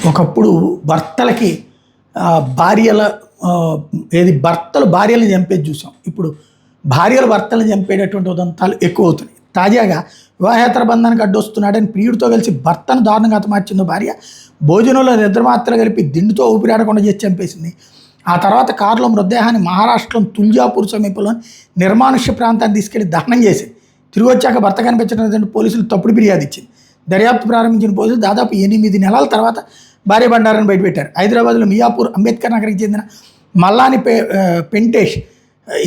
ఒకప్పుడు భర్తలకి భార్యల భర్తలు భార్యలను చంపేది చూసాం. ఇప్పుడు భార్యలు భర్తలను చంపేటటువంటి ఉదంతాలు ఎక్కువ అవుతున్నాయి. తాజాగా వివాహేతర బంధానికి అడ్డొస్తున్నాడని ప్రియుడితో కలిసి భర్తను దారుణంగా హతమార్చిందో భార్య. భోజనంలో నిద్రమాత్రలు కలిపి దిండుతో ఊపిరాడకుండా చేసి చంపేసింది. ఆ తర్వాత కారులో మృతదేహాన్ని మహారాష్ట్రలోని తుల్జాపూర్ సమీపంలోని నిర్మానుష్య ప్రాంతాన్ని తీసుకెళ్లి దహనం చేసింది. తిరిగి వచ్చాక భర్త కనిపించడం పోలీసులు తప్పుడు ఫిర్యాదు ఇచ్చింది. దర్యాప్తు ప్రారంభించిన పోలీసులు దాదాపు 8 నెలల తర్వాత భార్య బండారాన్ని బయటపెట్టారు. హైదరాబాద్లో మియాపూర్ అంబేద్కర్ నగర్కి చెందిన మల్లాని పెంటేష్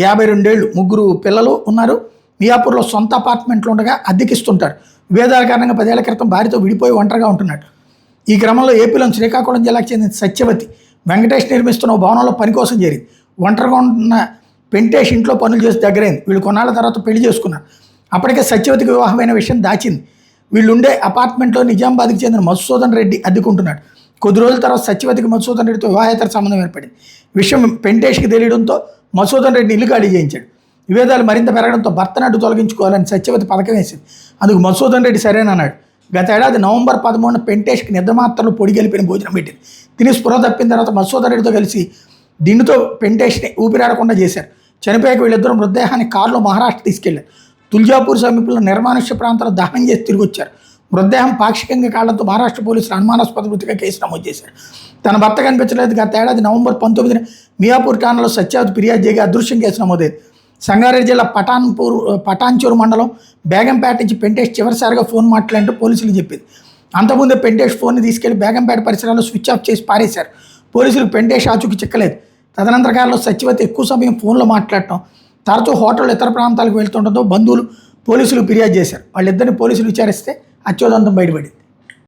52 ఏళ్ళు, 3 పిల్లలు ఉన్నారు. మియాపూర్లో సొంత అపార్ట్మెంట్లో ఉండగా అద్దెకిస్తుంటారు. విభేదాల కారణంగా 10 ఏళ్ల క్రితం భార్యతో విడిపోయి ఒంటరిగా ఉంటున్నాడు. ఈ క్రమంలో ఏపీలోని శ్రీకాకుళం జిల్లాకు చెందిన సత్యవతి వెంకటేష్ నిర్మిస్తున్న భవనంలో పని కోసం చేరింది. ఒంటరిగా ఉన్న పెంటేష్ ఇంట్లో పనులు చేసి దగ్గరైంది. వీళ్ళు కొన్నాళ్ళ తర్వాత పెళ్లి చేసుకున్నారు. అప్పటికే సత్యవతికి వివాహమైన విషయం దాచింది. వీళ్ళుండే అపార్ట్మెంట్లో నిజామాబాద్కి చెందిన మధుసూదన్ రెడ్డి అద్దెకుంటున్నాడు. కొద్ది రోజుల తర్వాత సత్యవతికి మధుసూదన్ రెడ్డితో వివాహేతర సంబంధం ఏర్పడింది. విషయం పెంటేష్కి తెలియడంతో మధుసూదన్ రెడ్డిని ఇల్లు ఖాళీ చేయించాడు. విభేదాలు మరింత పెరగడంతో భర్తను అడ్డు తొలగించుకోవాలని సత్యవతి పథకం వేసింది. అందుకు మధుసూదన్ రెడ్డి సరేనన్నాడు. గత ఏడాది నవంబర్ 13న పెంటేష్కి నిద్రమాత్రలు పొడి కలిపిన భోజనం పెట్టింది. తిని స్పృహ తప్పిన తర్వాత మధుసూదన్ రెడ్డితో కలిసి దిండుతో పెంటేష్ని ఊపిరాడకుండా చేశారు. చనిపోయాక వీళ్ళిద్దరూ మృతదేహాన్ని కారులో మహారాష్ట్ర తీసుకెళ్లారు. తుల్జాపూర్ సమీపంలో నిర్మానుష్య ప్రాంతాల్లో దహనం చేసి తిరిగి వచ్చారు. మృతదేహం పాక్షికంగా కావడంతో మహారాష్ట్ర పోలీసులు అనుమానాస్పద మృతిగా కేసు నమోదు చేశారు. తన భర్త కనిపించలేదు. గత ఏడాది నవంబర్ 19న మియాపూర్ ఠాణాలో సత్యవతి ఫిర్యాదు చేయగా అదృశ్యం కేసు నమోదైంది. సంగారెడ్డి జిల్లా పటాన్చూరు మండలం బేగంపేట నుంచి పెంటేష్ చివరిసారిగా ఫోన్ మాట్లాడుతూ పోలీసులు చెప్పింది. అంతకుముందే పెంటేష్ ఫోన్ని తీసుకెళ్లి బేగంపేట పరిసరాల్లో స్విచ్ ఆఫ్ చేసి పారేశారు. పోలీసులకు పెంటేష్ ఆచూకీ చిక్కలేదు. తదనంతర కాలంలో సత్యవతి ఎక్కువ సమయం ఫోన్లో మాట్లాడటం, తరచూ హోటల్ ఇతర ప్రాంతాలకు వెళ్తుండటంతో బంధువులు పోలీసులు ఫిర్యాదు చేశారు. వాళ్ళిద్దరిని పోలీసులు విచారిస్తే అత్యోదంతం బయటపడింది.